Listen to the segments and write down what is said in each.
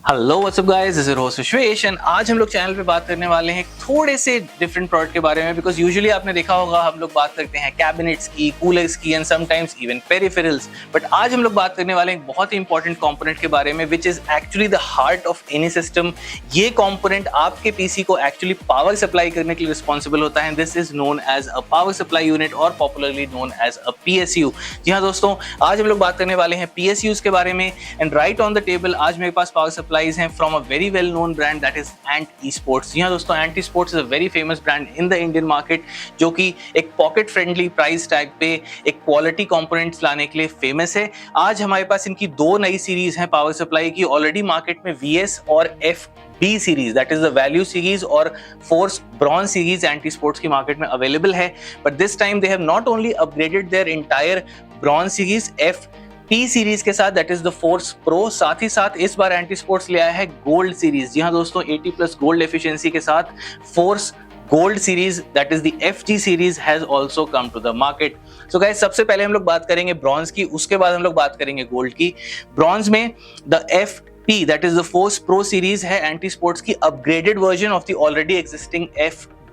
Hello what's up guys, this is host Vishwesh and आज हम लोग चैनल पे बात करने वाले हैं थोड़े से डिफरेंट प्रोडक्ट के बारे में। बिकॉज यूजुअली आपने देखा होगा हम लोग बात करते हैं कैबिनेट्स की, कूलर्स की and sometimes even peripherals. But आज हम लोग बात करने वाले हैं एक बहुत ही इंपॉर्टेंट कंपोनेंट के बारे में which is actually the heart of any system. ये कंपोनेंट आपके पीसी को एक्चुअली पावर सप्लाई करने के लिए रिस्पॉन्सिबल होता है। This is known as a power supply unit और popularly known as a PSU। जी हाँ दोस्तों, आज हम लोग बात करने वाले हैं PSUs के बारे में। And right on the table आज मेरे पास पावर सप्लाई हैं from a very well known brand that is Ant Esports। जी हाँ दोस्तों, Ant Esports is a very famous brand in the Indian market जो कि एक पॉकेट फ्रेंडली प्राइस टैग पे एक क्वालिटी कंपोनेंट्स लाने के लिए फेमस है। आज हमारे पास इनकी दो नई सीरीज हैं पावर सप्लाई की। ऑलरेडी मार्केट में VS और FB series that is the value series और force bronze series Ant Esports की मार्केट में अवेलेबल है। But this time they have not only upgraded their entire bronze series P series के साथ that is the force pro, साथ ही साथ इस बार Ant Esports ले आया है गोल्ड सीरीज। जी हाँ दोस्तों, 80+ गोल्ड एफिशिएंसी के साथ force gold series that is the FG series has also come to the market. So guys, सबसे पहले हम लोग बात करेंगे ब्रॉन्ज की, उसके बाद हम लोग बात करेंगे गोल्ड की। ब्रॉन्ज में the FP that is the force pro series है Ant Esports की upgraded version of the already existing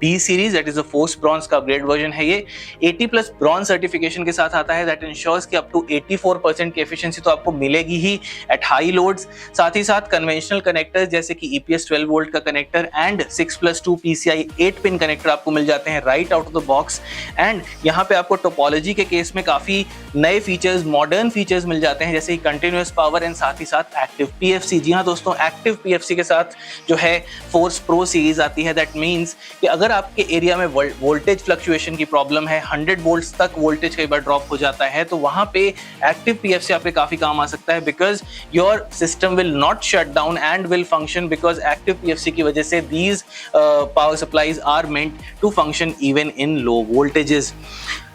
B series that is the force bronze का अपग्रेड वर्जन है। ये 80+ ब्रॉन्ज सर्टिफिकेशन के साथ आता है दैट इंश्योर्स कि अप टू 84% की एफिशिएंसी तो आपको मिलेगी ही एट हाई लोड्स। साथ ही साथ कन्वेंशनल कनेक्टर्स जैसे कि EPS 12 वोल्ट का connector and 6+2 PCI 8 pin connector आपको मिल जाते हैं right out of the box. And यहाँ पे आपको टोपोलॉजी के केस में काफी नए फीचर्स, मॉडर्न फीचर्स मिल जाते हैं जैसे कंटिन्यूअस पावर एंड साथ ही साथ एक्टिव PFC। जी हाँ दोस्तों, एक्टिव PFC के साथ जो है फोर्स प्रो सीरीज आती है। दैट मीन्स कि अगर आपके एरिया में वोल्टेज फ्लक्चुएशन की प्रॉब्लम है, 100 वोल्ट्स तक वोल्टेज कई बार ड्रॉप हो जाता है, तो वहां पे एक्टिव PFC आपके काफी काम आ सकता है। Because your system will not shut down and will function because active PFC की वजह से these power supplies are meant to function even in low voltages.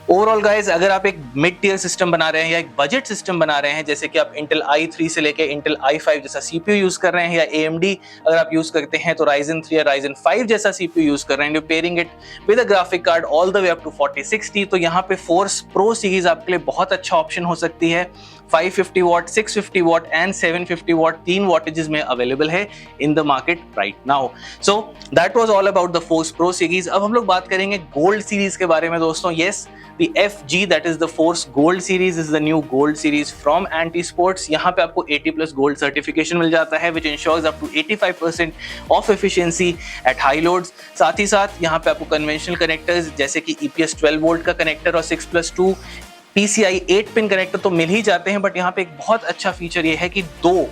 Overall guys, अगर आप एक मिड टियर सिस्टम बना रहे हैं या एक बजट सिस्टम बना रहे हैं जैसे कि आप Intel i3 से लेके Intel i5 जैसा CPU यूज कर रहे हैं, या AMD अगर आप यूज करते हैं तो Ryzen 3 या Ryzen 5 जैसा CPU यूज कर रहे हैं, pairing it with a graphic card all the way up to 4060, तो यहाँ पे फोर्स प्रो सीरीज आपके लिए बहुत अच्छा ऑप्शन हो सकती है। 550 वॉट, 650 वॉट एंड 750 वॉट तीन वॉटेजेस में अवेलेबल है in the market right now. So that was all about the force pro series. अब हम लोग बात करेंगे गोल्ड सीरीज के बारे में दोस्तों। Yes, the FG that is the Force Gold series is the new gold series from Ant Esports। यहाँ पे आपको 80+ gold certification मिल जाता है which ensures up to 85% of efficiency at high loads। साथ ही साथ यहाँ पे आपको conventional connectors जैसे कि EPS 12 वोल्ट का कनेक्टर और 6+2 PCI 8 पिन कनेक्टर तो मिल ही जाते हैं। बट यहाँ पे एक बहुत अच्छा फीचर ये है कि दो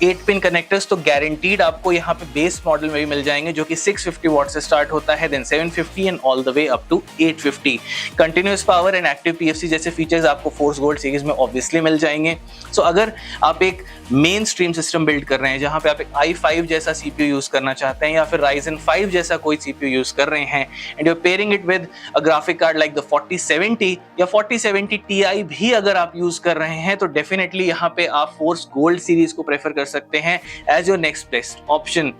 8 पिन कनेक्टर्स तो गारंटीड आपको यहाँ पे बेस मॉडल में भी मिल जाएंगे जो कि 650 वॉट से स्टार्ट होता है, then 750 and all the way up to 850। Continuous power and active PFC जैसे फीचर्स आपको फोर्स गोल्ड सीरीज में ऑब्वियसली मिल जाएंगे। सो अगर आप एक मेन स्ट्रीम सिस्टम बिल्ड कर रहे हैं जहाँ पे आप एक i5 जैसा CPU यूज करना चाहते हैं या फिर Ryzen 5 जैसा कोई CPU यूज कर रहे हैं and you're pairing it with a graphic card like the 4070 या 4070 Ti भी अगर आप यूज कर रहे हैं, तो डेफिनेटली यहाँ पे आप फोर्स गोल्ड सीरीज को प्रेफर कर सकते हैं as your next best option.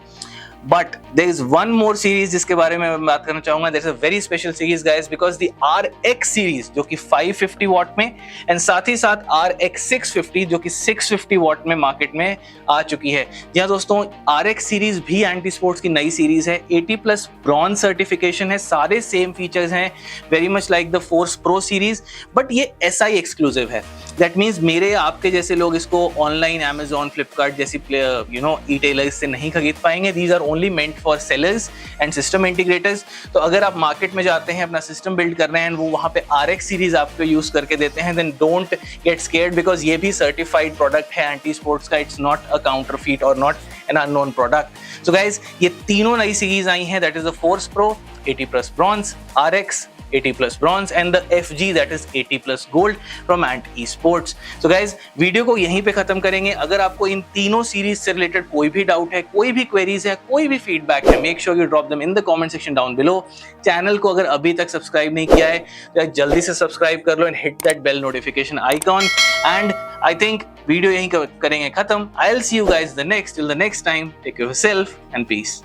But there is one more series जिसके बारे में मैं बात करना चाहूंगा। There is a very special series guys because the RX series जो कि 550 वॉट में एंड साथ ही साथ RX 650 जो कि 650 वॉट में मार्केट में आ चुकी है। जी हाँ दोस्तों, RX सीरीज भी Ant Esports की नई सीरीज है। 80+ ब्रॉन्ज सर्टिफिकेशन है, सारे सेम फीचर्स हैं very much like the force pro series, but ये SI एक्सक्लूसिव है। दैट मीन्स मेरे आपके जैसे लोग इसको ऑनलाइन Amazon, Flipkart जैसी ई-टेलर्स से नहीं खरीद पाएंगे। These are only meant for sellers and system integrators. तो अगर आप मार्केट में जाते हैं, अपना सिस्टम बिल्ड कर रहे हैं, वो वहाँ पे RX सीरीज आपको यूज करके देते हैं, then don't get scared because ये भी सर्टिफाइड प्रोडक्ट है Ant Esports का। इट्स नॉट अ काउंटरफीट और not an unknown product. So guys, ये तीनों नई सीरीज आई हैं that is the force pro 80+ bronze, RX 80+ bronze and the FG that is 80+ gold from Ant Esports। So guys, video को यहीं पे खत्म करेंगे। अगर आपको इन तीनों सीरीज से रिलेटेड कोई भी डाउट है, कोई भी क्वेरीज है, कोई भी फीडबैक है, make sure you drop them in the comment section down below. Channel को अगर अभी तक सब्सक्राइब नहीं किया है तो जल्दी से सब्सक्राइब कर लो and hit that bell notification icon. And I think video यहीं करेंगे खत्म। I will see you guys the next, till the next time, take care of yourself and piece.